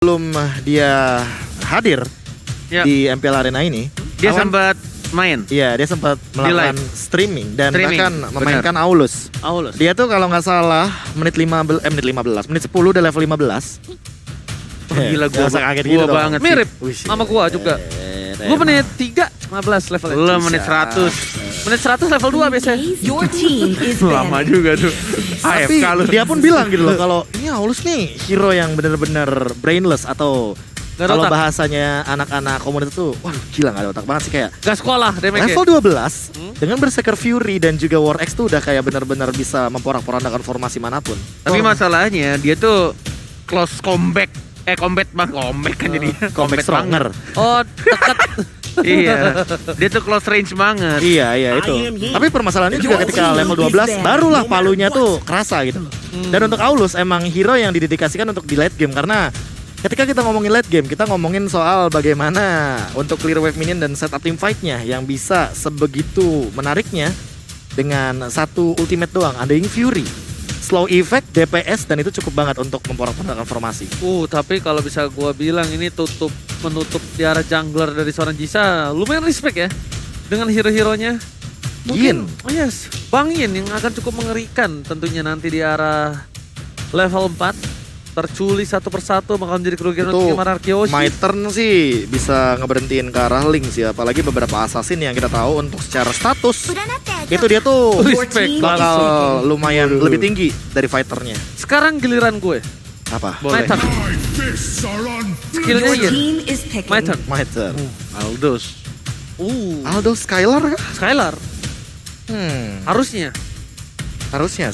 Sebelum dia hadir di MPL Arena ini, dia sempat main. Iya, dia sempat melakukan streaming dan bahkan memainkan Aulus. Dia tuh kalau nggak salah menit 10 udah level 15. Gila, gua kaget gua gitu banget sih. Mirip sama gua juga. Gua menit 15 level. Lo menit 100. Menit 100 level 2 biasanya. Your team is Lama juga tuh. Tapi dia pun bilang gitu loh kalau ini Aulus nih hero yang bener-bener brainless atau kalau bahasanya anak-anak komunitas tuh, wah gila gak ada otak banget sih kayak. Gak sekolah damage. Level 12 dengan Berserker Fury dan juga War X tuh udah kayak bener-bener bisa memporak-porandakan formasi manapun. Tapi masalahnya dia tuh close combat. Combat kan jadi Combat stronger. Oh, dekat. Iya, dia tuh close range banget. Iya itu. Tapi permasalahannya juga ketika level 12 barulah palunya tuh kerasa gitu. Dan untuk Aulus emang hero yang didedikasikan untuk di late game karena ketika kita ngomongin late game, kita ngomongin soal bagaimana untuk clear wave minion dan setup team fight-nya yang bisa sebegitu menariknya dengan satu ultimate doang, Undying Fury. Slow effect, DPS, dan itu cukup banget untuk memporak-porandakan formasi. Tapi kalau bisa gua bilang ini menutup di arah jungler dari seorang Jisa, lumayan respect ya dengan hero-heronya. Yin. Yes, Bang Yin yang akan cukup mengerikan tentunya nanti di arah level 4. Terculi satu persatu bakal menjadi kerugian untuk tim Ararkioshi. My turn sih bisa ngeberhentiin ke arah Link sih, apalagi beberapa assassin yang kita tahu untuk secara status itu dia tuh bakal lumayan lebih tinggi dari fighternya. Sekarang giliran gue. Apa? My turn. Skillnya Yin. My turn. Aldous. Aldo Skylar kah? Skylar. Harusnya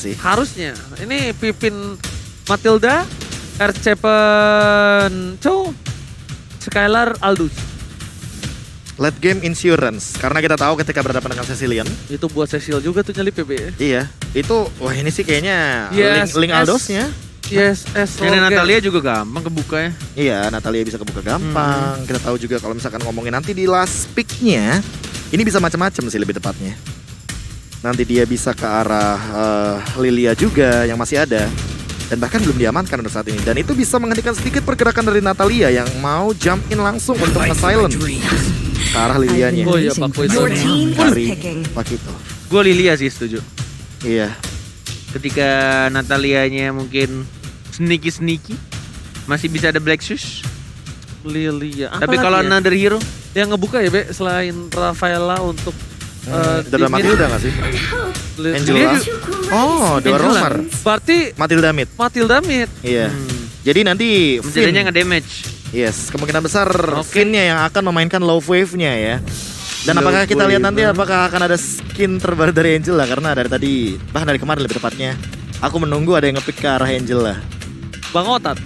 sih. Harusnya. Ini Pipin Matilda, Ercepen Skylar, Aldous. Late game insurance, karena kita tahu ketika berhadapan dengan Cecilion. Itu buat Cecil juga tuh nyali PB. Iya, itu wah ini sih kayaknya link Aldosnya. Yes, Dan Natalia juga gampang kebuka ya. Iya, Natalia bisa kebuka gampang. Kita tahu juga kalau misalkan ngomongin nanti di last pick-nya, ini bisa macam-macam sih lebih tepatnya. Nanti dia bisa ke arah Lilia juga yang masih ada. Dan bahkan belum diamankan untuk saat ini. Dan itu bisa menghentikan sedikit pergerakan dari Natalia yang mau jump in langsung untuk nge-silent ke arah Lilianya. Oh iya, Pak Poison. Pak itu. Gue Lilia sih setuju. Iya. Ketika Natalianya mungkin sneaky, masih bisa ada Black Shoes. Lilia. Tapi kalau another hero yang ngebuka ya, Be, selain Rafaela untuk Udah Matilda gak sih? Angela. Oh, Dewa Romar. Berarti Matilda mid. Iya. Jadi nanti Matildanya nge-damage. Yes, kemungkinan besar Finn-nya yang akan memainkan low wave-nya ya. Dan apakah kita lihat nanti apakah akan ada skin terbaru dari Angela? Karena dari tadi, bahkan dari kemarin lebih tepatnya, aku menunggu ada yang nge-pick ke arah Angela. Bang Otat.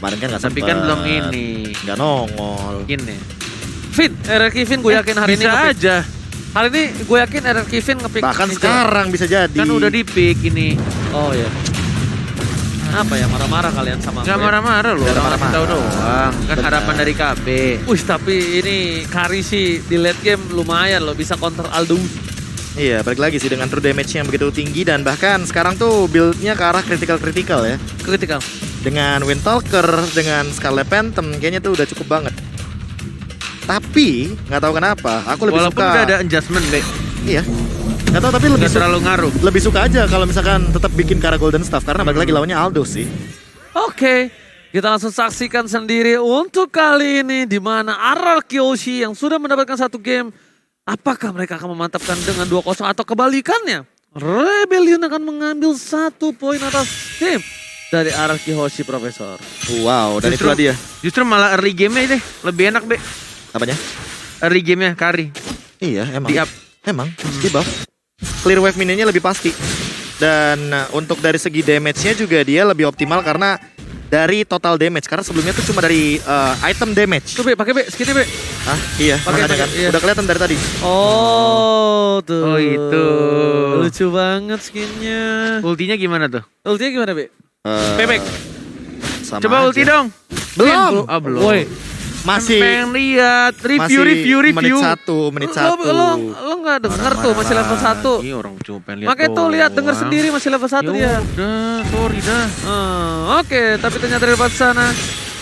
Kemarin kan gak sempet. Tapi kan belum ini. Gak nongol. Gini. Finn, RRQ Finn gue yakin hari ini bisa aja. Hari ini gue yakin RRQ Finn nge-pick. Bahkan sekarang bisa jadi. Kan udah di-pick ini. Oh iya. Apa ya, marah-marah kalian sama Gak marah-marah loh, orang tahu doang. Kan harapan dari KB. Tapi ini Kari sih di late game lumayan loh, bisa counter Aldous. Iya, balik lagi sih dengan true damage yang begitu tinggi. Dan bahkan sekarang tuh build-nya ke arah critical ya. Critical. Dengan Windtalker, dengan Scarlet Phantom, kayaknya tuh udah cukup banget. Tapi nggak tahu kenapa, aku lebih walaupun suka. Udah ada adjustment, Be. Iya. Nggak tahu tapi lebih terlalu ngaruh. Lebih suka aja kalau misalkan tetap bikin Kara Golden Staff karena balik lagi lawannya Aldo sih. Oke, kita langsung saksikan sendiri untuk kali ini di mana Ararkioshi yang sudah mendapatkan satu game. Apakah mereka akan memantapkan dengan 2-0 atau kebalikannya? Rebellion akan mengambil 1 poin atas tim dari Ararkioshi, Profesor. Wow, dan itulah dia. Justru malah early game-nya deh lebih enak, Be. Apanya? Early game-nya Kari. Iya, emang. Di up. Emang, di buff. Clear wave minionnya lebih pasti. Dan untuk dari segi damage-nya juga dia lebih optimal karena dari total damage. Karena sebelumnya tuh cuma dari item damage. Tuh, Be, pakai Be, skinnya, Be. Hah? Iya, makanya kan. Iya. Udah kelihatan dari tadi. Oh, tuh. Oh, itu. Lucu banget skinnya. Ultinya gimana tuh? Ultinya gimana, Be? Bebek. Coba aja. ulti dong. Belum. Belum. Woi. Masih pengen lihat review. Menit 1. Lo nggak denger tuh masih level 1. Iya, orang cuma pengen lihat. Makanya tuh lihat denger sendiri masih level 1 dia. Udah, sorry dah. Oke, tapi ternyata dari sana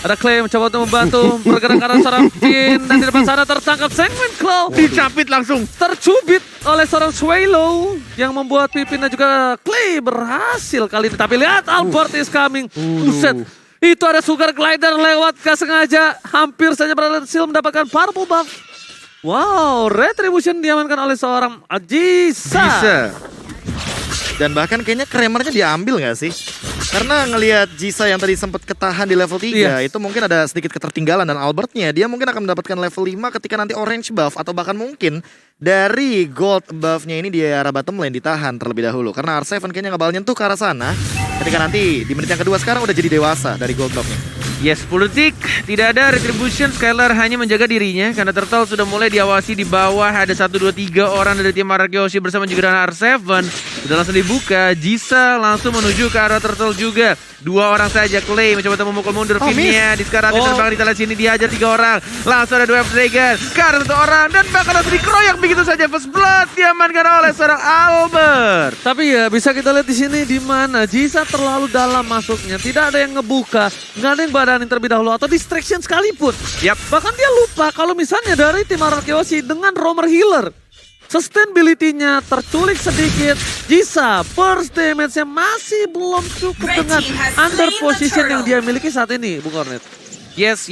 Ada Clay mencoba untuk membantu bergerak ke arah seorang Pin dan di depan sana tertangkap Segment Claw. Dicapit langsung. Tercubit oleh seorang Swallow yang membuat Pipin dan juga Clay berhasil kali ini. Tapi lihat Albert is coming. Buset. Itu ada Sugar Glider lewat gak sengaja. Hampir saja berhasil mendapatkan purple buff. Wow, Retribution diamankan oleh seorang Ajisa. Bisa. Dan bahkan kayaknya Kramernya diambil nggak sih? Karena ngelihat Jisa yang tadi sempat ketahan di level 3, Iya. itu mungkin ada sedikit ketertinggalan. Dan Albertnya, dia mungkin akan mendapatkan level 5 ketika nanti orange buff. Atau bahkan mungkin dari gold buffnya ini di arah bottom lane ditahan terlebih dahulu. Karena R7 kayaknya nggak bakal nyentuh ke arah sana. Ketika nanti di menit yang kedua sekarang udah jadi dewasa dari gold buffnya. Yes, 10 detik. Tidak ada retribution. Skylar hanya menjaga dirinya karena Turtle sudah mulai diawasi di bawah. Ada 1, 2, 3 orang dari tim Arakyoshi bersama juga dengan R7. Sudah langsung dibuka. Jisa langsung menuju ke arah Turtle juga. 2 orang saja. Clay mencoba untuk memukul mundur pinnya. Di sekarang terbang di tala sini dihajar 3 orang. Langsung ada 2 Dragon. Ke arah 1 orang. Dan bahkan langsung dikeroyak begitu saja. First blood diamankan oleh seorang Albert. Tapi ya bisa kita lihat di sini di mana Jisa terlalu dalam masuknya. Tidak ada yang ngebuka, nggak ada yang badanin terlebih dahulu atau distraction sekalipun. Yap. Bahkan dia lupa kalau misalnya dari tim Arakyoshi dengan Roamer Healer. Sustainability-nya terculik sedikit. Jisa first damage-nya masih belum cukup dengan under position yang dia miliki saat ini, Bung Kornet. Yes.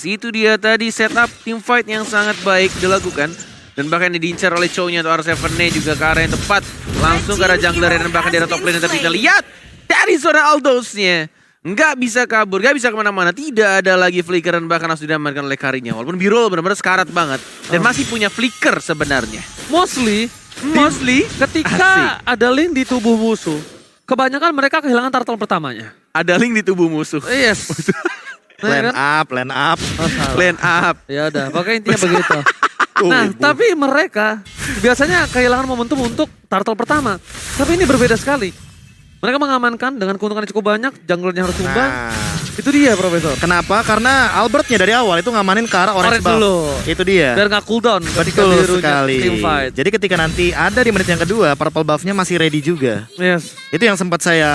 Itu dia tadi setup team fight yang sangat baik dilakukan. Dan bahkan diincar oleh Chow-nya atau R7-nya juga ke arah yang tepat. Langsung ke arah jungler dan bahkan di arah top lane. Tapi kita lihat dari seorang Aldous-nya. Nggak bisa kabur, nggak bisa kemana-mana. Tidak ada lagi flicker dan bahkan langsung diamankan oleh Karinya. Walaupun Birol benar-benar sekarat banget. Dan masih punya flicker sebenarnya. Mostly ketika ada link di tubuh musuh, kebanyakan mereka kehilangan turtle pertamanya. Ada link di tubuh musuh. Yes. Land up. Oh, salah. Land up. Ya udah, pokoknya intinya begitu. Nah, tapi mereka biasanya kehilangan momentum untuk turtle pertama. Tapi ini berbeda sekali. Mereka mengamankan dengan keuntungan yang cukup banyak, junglernya harus tumbang. Nah, Itu dia, Profesor. kenapa? Karena Albertnya dari awal itu ngamanin ke arah orange Orange buff. dulu. Itu dia. Biar nggak cooldown ketika Betul birunya sekali. team fight. Jadi ketika nanti ada di menit yang kedua, purple buffnya masih ready juga. Yes. Itu yang sempat saya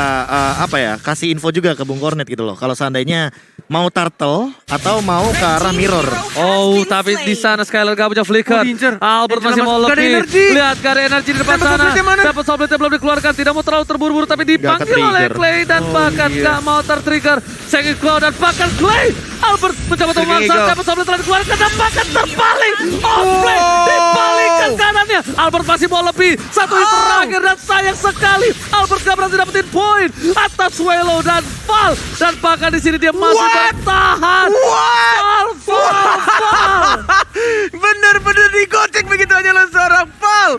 kasih info juga ke Bung Kornet gitu loh. Kalau seandainya mau turtle atau mau ke arah mirror. Oh, tapi di sana Skylar gak punya flicker. Oh, diincer. Albert masih mau Gak ada lebih. energi. Lihat gak ada energi di depan Dapat sana. soulblade-nya mana? Dapat soulblade belum dikeluarkan. Tidak mau terlalu terburu-buru tapi dipanggil ke-trigger. oleh Clay dan bahkan iya. gak mau tertrigger. Sengit Claw dan bahkan Clay. Albert mencoba untuk memaksa. Eagle. Dapat soulblade telah dikeluarkan dan bahkan terbalik. Offplay dibalikkan kanannya. Albert masih mau lebih. Satu hit terakhir dan sayang sekali. Albert gak berhasil dapetin poin atas Swallow dan Val. Dan bahkan di sini dia masih bertahan. Val. Bener-bener digocek begitu aja oleh seorang Val.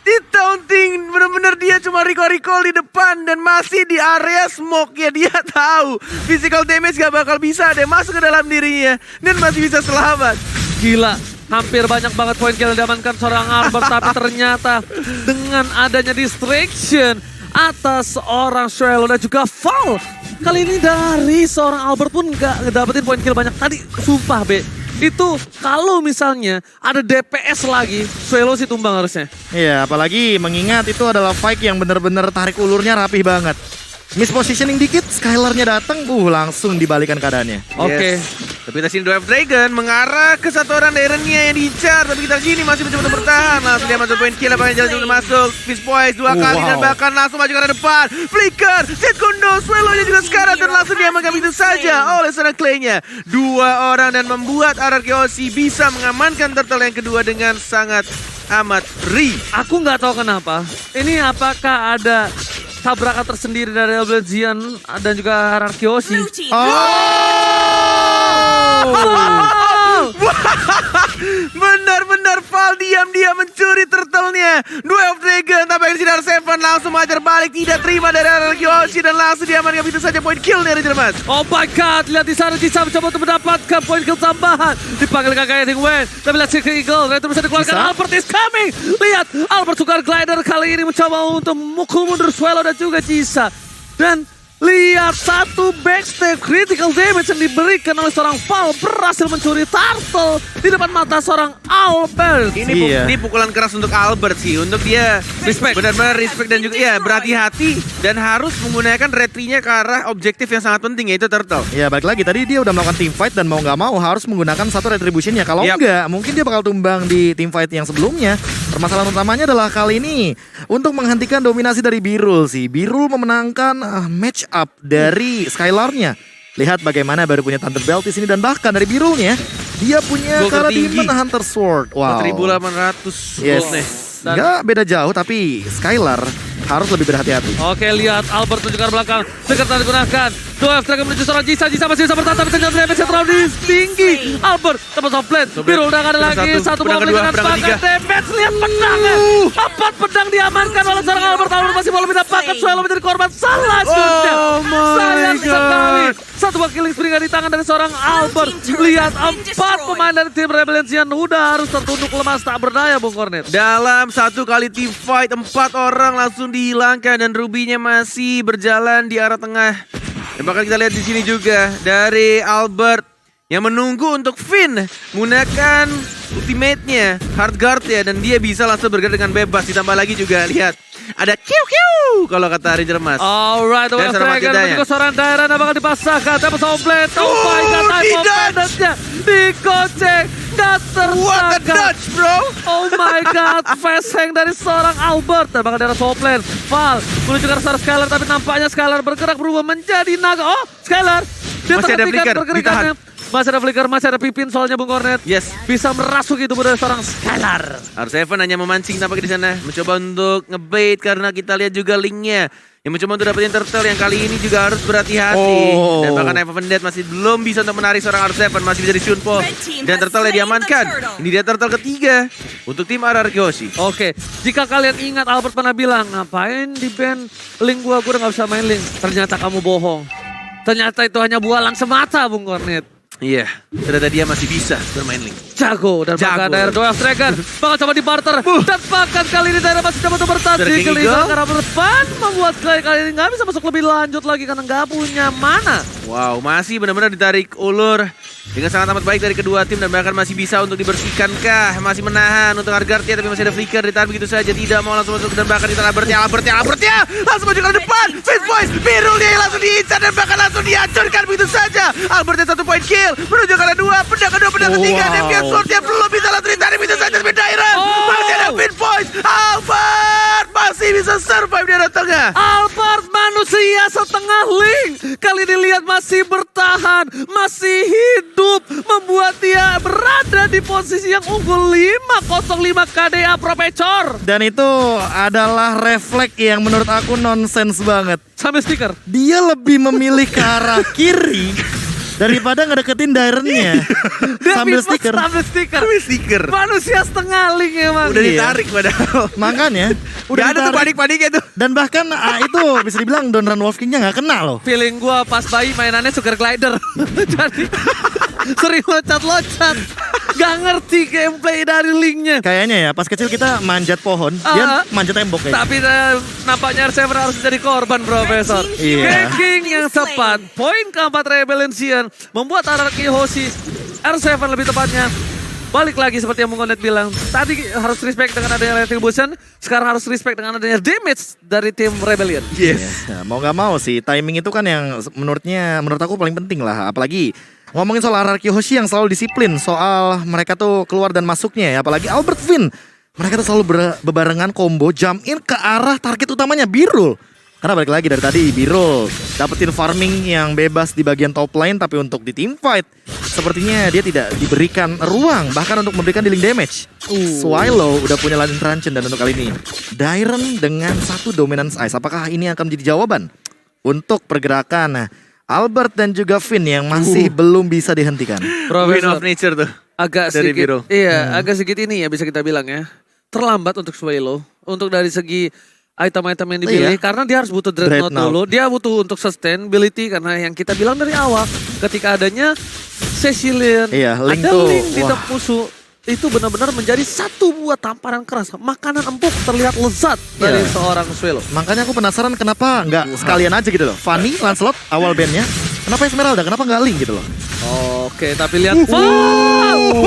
Di taunting, bener-bener dia cuma recall di depan dan masih di area smoke ya. Dia tahu physical damage gak bakal bisa deh masuk ke dalam dirinya dan masih bisa selamat. Gila, hampir banyak banget poin kill yang diamankan seorang Albert. Tapi ternyata dengan adanya distraction atas seorang Swallow dan juga Val. Kali ini dari seorang Albert pun gak ngedapetin poin kill banyak. Tadi sumpah Be, itu kalau misalnya ada DPS lagi, Swallow sih tumbang harusnya. Iya, apalagi mengingat itu adalah fight yang benar-benar tarik ulurnya rapih banget. Mispositioning dikit, Skylarnya datang, langsung dibalikan keadaannya. Oke. Yes. Tapi kita sini Dwarf Dragon mengarah ke satu orang Darren-nya yang diincar. Tapi kita sini masih mencoba untuk bertahan. Langsung dia masuk poin kill. Apakah jalan untuk masuk. Fist Poise 2 kali dan bahkan langsung maju ke arah depan. Flicker, Zedkundo, Swallow-nya juga sekarat. Dan langsung dia mengambil itu saja oleh seorang Clay-nya. 2 orang dan membuat Arakyoshi bisa mengamankan turtle yang kedua dengan sangat amat Aku nggak tahu kenapa. Ini apakah ada tabrakan tersendiri dari Alblezian dan juga Arakyoshi? Benar-benar Val diam-diam mencuri turtle-nya. Dwarf Dragon tapi di sini R7 langsung mengajar balik. Tidak terima dari Arakyoshi dan langsung diamankan begitu saja poin kill-nya Ranger Mas. Oh my god, lihat di sana Jisa mencoba untuk mendapatkan poin kill tambahan. Dipanggil kakaknya Ding Wen. Tapi lihat si Eagle, itu bisa dikeluarkan. Bisa. Albert is coming. Lihat, Albert Sugar Glider kali ini mencoba untuk memukul mundur Swallow dan juga Jisa. Dan Lihat satu backstab critical damage yang diberikan oleh seorang Val berhasil mencuri turtle di depan mata seorang Albert. Ini pukulan keras untuk Albert sih, untuk dia Respect. benar-benar respect dan juga ya berhati-hati dan harus menggunakan retrinya ke arah objektif yang sangat penting yaitu turtle. Ya balik lagi tadi dia udah melakukan team fight dan mau nggak mau harus menggunakan satu retributionnya. Kalau Yap. enggak mungkin dia bakal tumbang di team fight yang sebelumnya. Permasalahan utamanya adalah kali ini untuk menghentikan dominasi dari Birul sih. Birul memenangkan match up dari Skylar-nya. Lihat bagaimana baru punya Thunder Belt di sini dan bahkan dari Birulnya dia punya Gol Kara tertinggi. Demon Hunter Sword. Wow. 4.800 Yes. gold nih. Nggak beda jauh tapi Skylar harus lebih berhati-hati. Oke, lihat Albert tunjukkan belakang. Sekarang digunakan. Dua F-Track menuju seorang Jisa. Jisa masih bisa bertahan tapi ternyata damage yang terlalu tinggi. Albert tepat softplate. Biru udah gak ada lagi. Satu pedang mobil kedua, dengan pedang paket ketiga. damage. Lihat pedangnya. 4 pedang diamankan oleh seorang Albert. Albert masih belum mendapatkan Suelo menjadi korban selanjutnya. Oh my Sayang God. sekali. Satu buah killing spree di tangan dari seorang Albert. Lihat 4 pemain dari tim Rebellion udah harus tertunduk lemas tak berdaya Bung Kornet. Dalam satu kali team fight 4 orang langsung dihilangkan dan Ruby-nya masih berjalan di arah tengah. Dan bakal kita lihat di sini juga dari Albert yang menunggu untuk Finn menggunakan ultimate-nya, hard guard ya, dan dia bisa langsung bergerak dengan bebas. Ditambah lagi juga lihat ada kiu kalau kata Ranger Mas. Alright, the Dan West seorang Dragon Matidanya. juga seorang daerah yang bakal dipasangkan. Tapi Somblet, oh my god, time of tidak. madness-nya dikocek, gak What a tersangka. dodge, bro! Oh my god, fast hang dari seorang Albert. Dan bakal daerah Somblet, Val menuju ke arah Skylar, tapi nampaknya Skylar bergerak berubah menjadi naga. Oh, Skylar, dia Masih ada terhentikan flicker, pergerakannya. Masih ada flicker, masih ada pipin soalnya Bung Kornet. Yes. Bisa merasuk itu dari seorang Skylar. R7 hanya memancing tampaknya di sana, mencoba untuk ngebait karena kita lihat juga linknya yang mencoba untuk dapetin turtle yang kali ini juga harus berhati-hati. Oh. Dan bahkan Eva Vendet masih belum bisa untuk menarik seorang R7, masih bisa di Shunpo. Dan turtle yang diamankan. Ini dia turtle ketiga untuk tim RR Kyoshi. Oke, jika kalian ingat Albert pernah bilang, ngapain di band link gua udah gak bisa main link. Ternyata kamu bohong. Ternyata itu hanya bualan semata Bung Kornet. Iya, ternyata dia masih bisa bermain link. Jago dan Jago. bahkan daerah Doel Dragon bakal coba di barter dan bahkan kali ini daerah masih coba untuk bertahan Dari di King kelima Eagle. karena berdepan membuat kali ini nggak bisa masuk lebih lanjut lagi karena nggak punya mana. Wow, masih benar-benar ditarik ulur dengan sangat amat baik dari kedua tim dan bahkan masih bisa untuk dibersihkankah, masih menahan untuk Argartia tapi masih ada flicker ditahan begitu saja, tidak mau langsung masuk dan bahkan ditahan Albertia langsung maju ke depan, Fist Boys Birul dia yang langsung diincar dan bahkan langsung dihancurkan begitu saja. Albertia 1 point kill menuju ke arah 2, pedang kedua, pedang ketiga, Wow. Deviant Sword yang belum bisa langsung ditarik begitu saja tapi Dairon Oh. masih ada Fist Boys, Albert masih bisa survive di arah tengah. Albert manusia setengah link kali ini lihat masih bertahan, masih hidup, membuat dia berada di posisi yang unggul 505 KDA Pro Pecor. Dan itu adalah refleks yang menurut aku nonsens banget. Sampai stiker. Dia lebih memilih ke arah kiri daripada ngedeketin Dairon-nya. Sambil stiker. Sambil stiker. Tapi stiker Manusia setengah link emang. udah Iya. ditarik padahal. Makanya udah Gak ada tuh ditarik. panik-paniknya tuh. Dan bahkan itu bisa dibilang Don Run Wolf King-nya gak kena loh. Feeling gua pas bayi mainannya sugar glider. Jadi sering loncat-loncat. Gak ngerti gameplay dari linknya. Kayaknya ya pas kecil kita manjat pohon, dia manjat tembok kayaknya. Tapi nampaknya R7 harus jadi korban Profesor. Iya. Ganking yang tepat. Poin keempat Rebellion membuat Araki Hoshi R7 lebih tepatnya. Balik lagi seperti yang Mungonet bilang. Tadi harus respect dengan adanya Retribution. Sekarang harus respect dengan adanya damage dari tim Rebellion. Yes. Ya, mau gak mau sih timing itu kan yang menurut aku paling penting lah. Apalagi ngomongin soal Araki Hoshi yang selalu disiplin soal mereka tuh keluar dan masuknya ya. Apalagi Albert Finn. Mereka tuh selalu bebarengan combo jump in ke arah target utamanya Birul. Karena balik lagi dari tadi Birul dapetin farming yang bebas di bagian top lane, tapi untuk di team fight sepertinya dia tidak diberikan ruang bahkan untuk memberikan dealing damage. Swilo udah punya Ladin Truncheon dan untuk kali ini Dairon dengan satu dominance ice. Apakah ini akan menjadi jawaban untuk pergerakan Albert dan juga Finn yang masih belum bisa dihentikan? Win of nature tuh. Agak Dari sedikit, Biro. iya, agak sedikit ini ya bisa kita bilang ya. Terlambat untuk Swalo. Untuk dari segi item-item yang dipilih. Iya. Karena dia harus butuh Dreadnought Dreadnought. dulu. Dia butuh untuk sustainability. Karena yang kita bilang dari awal. Ketika adanya Cecilian. Iya, Link ada tuh, Link di wah. top musuh. itu benar-benar menjadi satu buah tamparan keras. Makanan empuk terlihat lezat dari seorang Swelo. Makanya aku penasaran kenapa nggak sekalian aja gitu loh. Fanny, Lancelot, awal bandnya. Kenapa Esmeralda? Kenapa nggak Link gitu loh? Oke, tapi lihat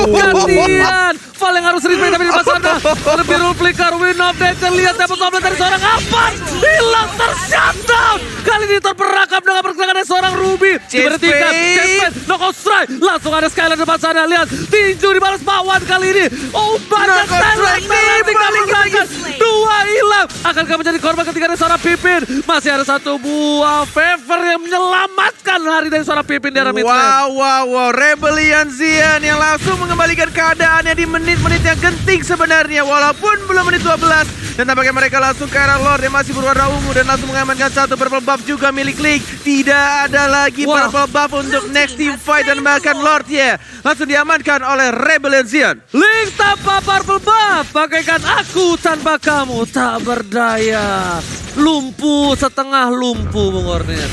gantian. Val yang harus respect tapi di sana. Lebih rule flicker, win of danger. Lihat dapat tablet dari seorang Alphard. Hilang tershutdown. Kali ini terperangkap dengan pergerakan dari seorang Ruby. Diberhentikan, Chase knockout strike. Langsung ada Skylar depan sana. Lihat, tinju dibalas Pawan kali ini. Oh, banyak Skylar. Dua hilang. Akankah menjadi korban ketika ada seorang Pipin? Masih ada satu buah favor yang menyelamatkan hari dari seorang Pipin di arah mid lane. Wow. Rebellion Xian yang langsung mengembalikan keadaannya di menit-menit yang genting sebenarnya. Walaupun belum menit 12. Dan tampaknya mereka langsung ke arah Lord yang masih berwarna ungu. Dan langsung mengamankan satu purple buff juga milik Link. Tidak ada lagi purple buff untuk next team fight. Dan bahkan Lord langsung diamankan oleh Rebellion Xian. Link tanpa purple buff. Bagaikan aku tanpa kamu tak berdaya. Lumpuh, setengah lumpuh Bung Hornet.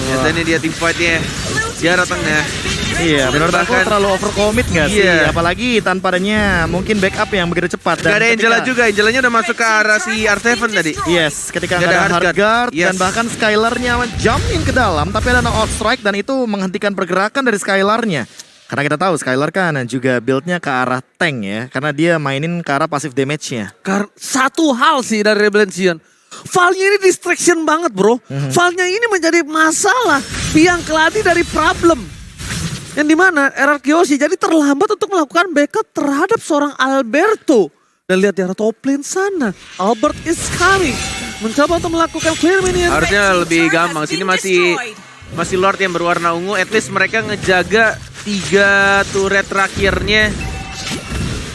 Dan ini dia team fight-nya. Jarak tengah. Iya, menurut aku Bahkan- terlalu overcommit nggak sih? Iya. Apalagi tanpa adanya mungkin backup yang begitu cepat. Gak ada ketika- Angela juga. Angelanya udah masuk ke arah si R7 tadi. Yes, ketika Nggak nggak ada ada hard hard guard guard. dan Yes. bahkan Skylarnya jump in ke dalam, tapi ada knockout strike dan itu menghentikan pergerakan dari Skylarnya. Karena kita tahu Skylar kan juga build-nya ke arah tank ya, karena dia mainin ke arah passive damage-nya. Karena satu hal sih dari Rebellion Xian. Val-nya ini distraction banget bro. Val-nya ini menjadi masalah. Biang keladi dari problem. Yang dimana RRQ Yoshi jadi terlambat untuk melakukan backup terhadap seorang Alberto. Dan lihat di arah top lane sana. Albert is coming. Mencoba untuk melakukan clear minion. Harusnya lebih gampang. Sini masih Lord yang berwarna ungu. At least mereka ngejaga 3 turret terakhirnya.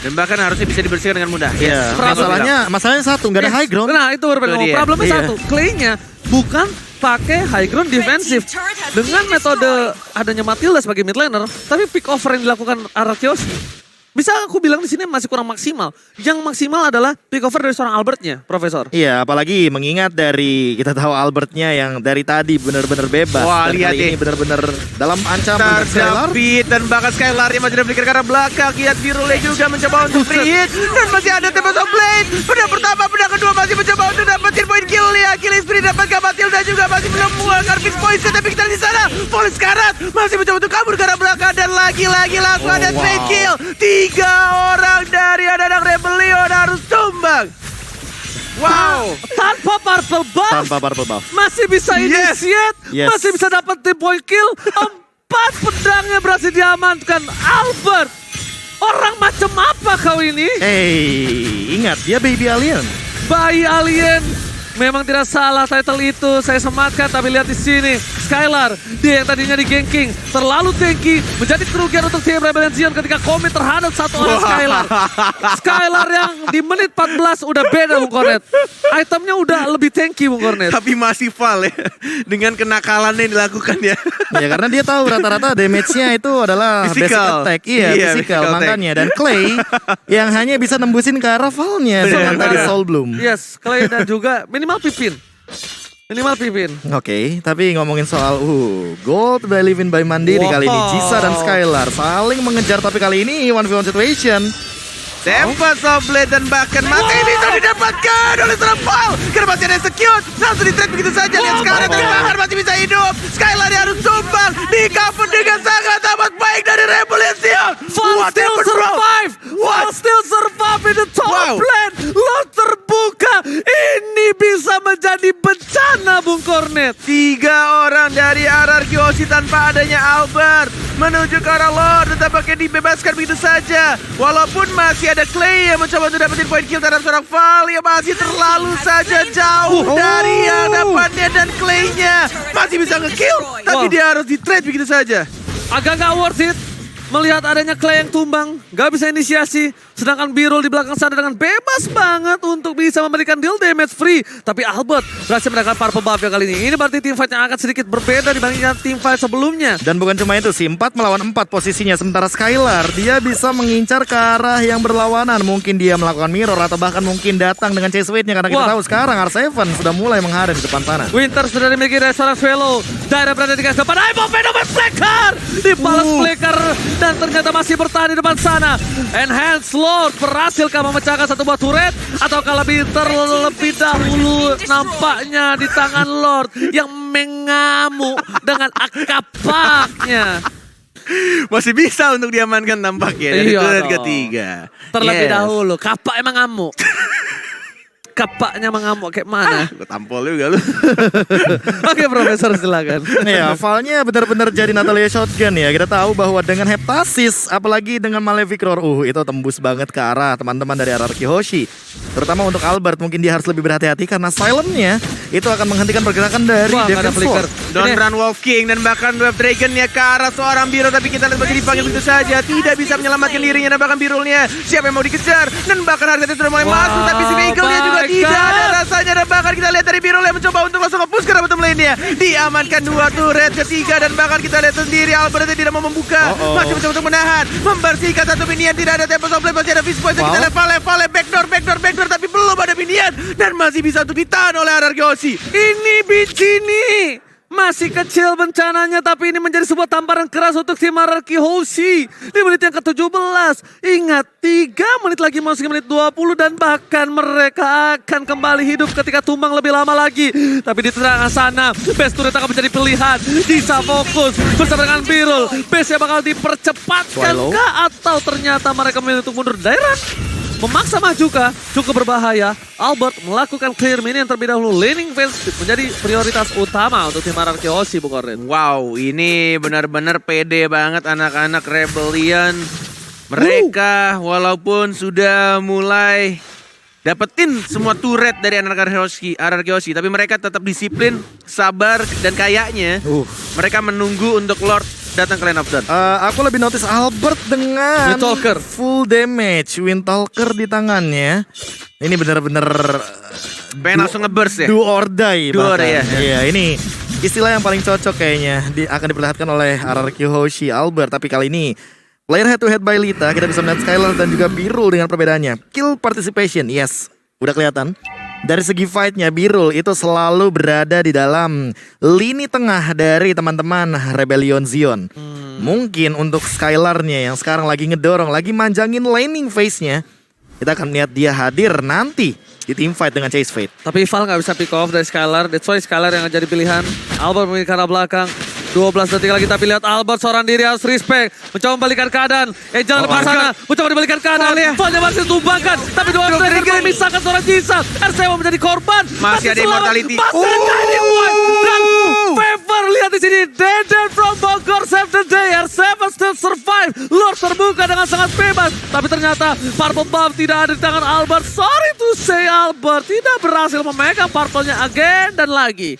Dan bahkan harusnya bisa dibersihkan dengan mudah. Iya, Yes. masalahnya satu, nggak ada high ground. Nah itu berbeda. Itu dia. Problemnya Iya. satu. Clay-nya bukan pakai high ground defensif. Dengan metode adanya Matilda sebagai mid laner. Tapi pick over yang dilakukan Arakeoshi. Bisa aku bilang di sini masih kurang maksimal. Yang maksimal adalah pick over dari seorang Albertnya, Profesor. Iya, apalagi mengingat dari kita tahu Albertnya yang dari tadi benar-benar bebas. Wah, dan lihat kali deh. ini benar-benar dalam ancaman dari Skylar. David dan bahkan Skylar yang masih diberikan ke arah belakang. Lihat Virule juga mencoba untuk free hit. Dan masih ada Tempest of Blade. Pedang pertama, pedang kedua masih mencoba untuk dapetin poin kill ya. Killing Spree dapatkan Matilda juga masih belum mengeluarkan fix point. Tapi kita di sana. Polis Karat masih mencoba untuk kabur ke arah belakang. Dan lagi-lagi langsung ada trade kill. 3 orang dari anak Rebellion harus tumbang. Wow. Tanpa purple buff. Tanpa purple buff. Masih bisa Yes. initiate. Yes. Masih bisa dapetin point kill. 4 pedangnya berhasil diamankan. Albert. Orang macam apa kau ini? Ingat dia baby alien. Bayi alien. Memang tidak salah title itu saya sematkan, tapi lihat di sini Skylar, dia yang tadinya di ganking terlalu tanky, menjadi kerugian untuk tim Rebellion Xian ketika komit terhadap satu orang Skylar. Skylar yang di menit 14 udah beda Bung Kornet. Itemnya udah lebih tanky Bung Kornet. Tapi masih Val ya. Dengan kenakalannya yang dilakukan ya. Ya karena dia tahu rata-rata damage-nya itu adalah basic Physical. attack. Iya, Iya, physical physical attack. makanya. Dan Clay yang hanya bisa nembusin ke arah Val-nya dengan tadi Soul Bloom. Yes, Clay dan juga minimal Pipin. Minimal Pipin. Oke, tapi ngomongin soal Gold by Livin by Mandiri Wow. kali ini. Jisa dan Skylar saling mengejar, tapi kali ini 1v1 situation. Tempest of Blade dan bahkan mati bisa didapatkan oleh seorang Val. Karena masih ada execute. Langsung di-trade begitu saja. Lihat sekarang dan bahkan masih bisa hidup. Skylar dia harus tumbang. Di cover dengan sangat amat baik dari Rebellion Xian. Val What still happened, bro? survive. Val What? still survive in the top Wow. lane. Lot terbuka. Ini bisa menjadi bencana Bung Kornet. 3 orang dari RRQ Yoshi tanpa adanya Albert menuju ke arah Lord dan tampaknya dibebaskan begitu saja. Walaupun masih ada Clay yang mencoba untuk dapetin point kill terhadap seorang Val yang masih terlalu saja jauh dari hadapannya dan Clay-nya masih bisa nge-kill tapi Wow. dia harus di-trade begitu saja. Agak gak worth it melihat adanya Clay yang tumbang, gak bisa inisiasi. Sedangkan Birul di belakang sana dengan bebas banget untuk bisa memberikan deal damage free. Tapi Albert berhasil mendapatkan purple buff ya kali ini. Ini berarti team fight yang akan sedikit berbeda dibandingkan team fight sebelumnya. Dan bukan cuma itu sih, 4 melawan 4 posisinya. Sementara Skylar, dia bisa mengincar ke arah yang berlawanan. Mungkin dia melakukan mirror atau bahkan mungkin datang dengan chase weight-nya. Karena kita Wah. tahu sekarang R7 sudah mulai menghadap di depan sana. Winter sudah dimiliki dari seorang Swallow. Daerah berada di garis depan. Ayo Venom Flicker! Dibalas Flicker dan ternyata masih bertahan di depan sana. Enhance Lord berhasilkah memecahkan satu buah turret ataukah lebih terlebih dahulu nampaknya di tangan Lord yang mengamuk dengan akapaknya. Masih bisa untuk diamankan tampaknya dari Iya turret dong. ketiga. Terlebih Yes. dahulu, kapak emang ngamuk. Kapaknya mengamuk kayak mana? Gue tampol juga lu. Oke Profesor silakan. Ya, Valnya benar-benar jadi Natalia Shotgun ya. Kita tahu bahwa dengan Heptasis, apalagi dengan Malefic Roar, itu tembus banget ke arah teman-teman dari RRQ Hoshi. Terutama untuk Albert, mungkin dia harus lebih berhati-hati karena silentnya itu akan menghentikan pergerakan dari Wah, nggak ada Defense flicker. Force. Don Ini- Run Wolf King dan bahkan Wave Dragon-nya ke arah seorang Biro, tapi kita lihat masih dipanggil begitu saja, tidak bisa menyelamatkan dirinya dan bahkan Birulnya siapa yang mau dikejar dan bahkan harganya sudah mulai Wah, masuk, tapi si Eagle-nya juga my tidak ada God. rasanya dan bahkan kita lihat dari Birul yang mencoba untuk langsung nge-push ke arah bottom lane-nya, diamankan 2 turret ketiga dan bahkan kita lihat sendiri Albert tidak mau membuka, masih mencoba untuk menahan, membersihkan satu minion, tidak ada tempo supply, masih ada Fist Point, kita lihat Vale backdoor tapi belum ada minion dan masih bisa untuk ditahan oleh RRQ Hoshi. Ini Bicini masih kecil bencananya, tapi ini menjadi sebuah tamparan keras untuk tim RRQ Hoshi di menit yang ke-17. Ingat, 3 menit lagi masuk ke menit 20 dan bahkan mereka akan kembali hidup ketika tumbang lebih lama lagi. Tapi di tengah sana, base turret akan menjadi pilihan. Bisa fokus bersama dengan Birul. Base-nya bakal dipercepatkan Swallow. kah? Atau ternyata mereka memilih untuk mundur daerah? Memaksa maju kah? Cukup berbahaya. Albert melakukan clear minion terlebih dahulu. Laning phase menjadi prioritas utama untuk tim RRQ Hoshi, Bung Oren. Wow, ini benar-benar pede banget anak-anak Rebellion. Mereka walaupun sudah mulai dapetin semua turret dari RRQ Hoshi, tapi mereka tetap disiplin, sabar, dan kayaknya mereka menunggu untuk Lord datang ke Lane of Dawn. Aku lebih notice Albert dengan Windtalker. full damage, Windtalker di tangannya. Ini benar-benar Pengen langsung nge-burst ya? do or die. Do or bahkan. die, ya. Iya, ini istilah yang paling cocok kayaknya akan diperlihatkan oleh RRQ Hoshi Albert. Tapi kali ini player head to head by Lita, kita bisa melihat Skylar dan juga Birul dengan perbedaannya. Kill participation, yes, udah kelihatan. Dari segi fightnya, Birul itu selalu berada di dalam lini tengah dari teman-teman Rebellion Zion. Mungkin untuk Skylarnya yang sekarang lagi ngedorong, lagi manjangin laning phase-nya, kita akan lihat dia hadir nanti di team fight dengan Chase Fate. Tapi Val nggak bisa pick off dari Skylar. That's why Skylar yang jadi pilihan. Albert memiliki arah belakang. 12 detik lagi tapi lihat Albert seorang diri harus respect. Mencoba membalikan keadaan. Jangan depan sana. Mencoba dibalikan keadaan. Valnya masih tumbangkan. Tapi dua trigger memisahkan seorang Jisa. RCW menjadi korban. Masih ada immortality. Masih ada Immortality. Dan Favor lihat di sini. Dead from Bogor save the day. R7 still survive. Lord terbuka dengan sangat bebas. Tapi ternyata Purple Buff tidak ada di tangan Albert. Sorry to say Albert tidak berhasil memegang purple-nya again dan lagi.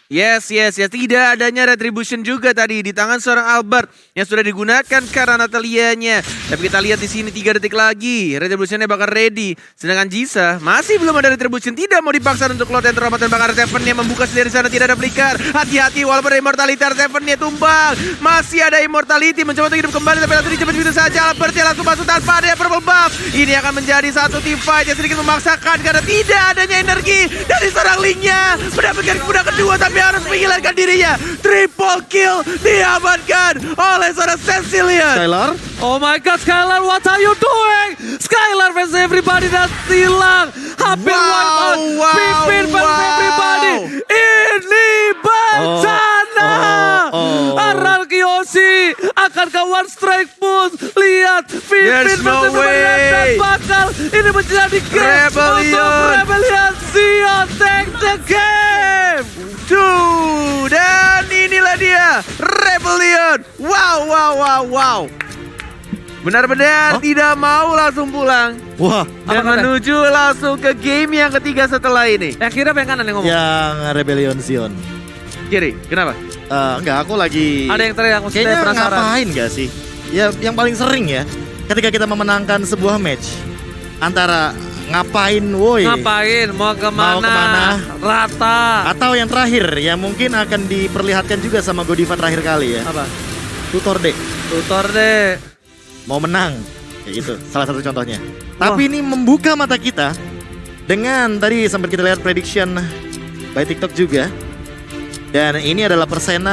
Yes. Tidak adanya retribution juga tadi di tangan seorang Albert yang sudah digunakan karena Natalianya. Tapi kita lihat di sini 3 detik lagi, retributionnya bakal ready. Sedangkan Jisa masih belum ada retribution, tidak mau dipaksa untuk Lord yang terhormat dan bakal Seven-nya membuka sendiri sana, tidak ada flicker. Hati-hati walaupun ada immortality, Seven-nya tumbang. Masih ada immortality mencoba untuk hidup kembali tapi langsung dicepat begitu saja. Albert yang langsung masuk tanpa ada purple buff. Ini akan menjadi satu team fight yang sedikit memaksakan karena tidak adanya energi dari seorang Link-nya. Mendapatkan kuda kedua tapi harus menghilangkan dirinya. Triple kill diamankan oleh seorang Cecilian. Skylar, Oh my god, Skylar, what are you doing? Skylar versus everybody dan hilang. Hampir wipe out. Pipin versus everybody. Ini bencana. RRQ Hoshi akankah one strike push? Lihat, Pipin There's no versus everybody dan way. bakal ini menjadi game Rebellion. untuk Rebellion. Zion take the game. Dan inilah dia Rebellion. Wow. Benar-benar tidak mau langsung pulang wah, dan Apa kata? menuju langsung ke game yang ketiga setelah ini. Yang kira yang kanan yang ngomong. yang Rebellion Zion. Kiri, kenapa? Enggak, aku lagi Ada yang teriak, maksudnya kayaknya penasaran. ngapain gak sih? Ya, yang paling sering ya, ketika kita memenangkan sebuah match antara ngapain, woi, Ngapain? Mau kemana? Mau kemana? Rata. atau yang terakhir yang mungkin akan diperlihatkan juga sama Godiva terakhir kali ya, Apa? tutor deh, Tutor deh. mau menang, kayak gitu, salah satu contohnya. Tapi ini membuka mata kita dengan tadi sempat kita lihat prediction by TikTok juga, dan ini adalah persena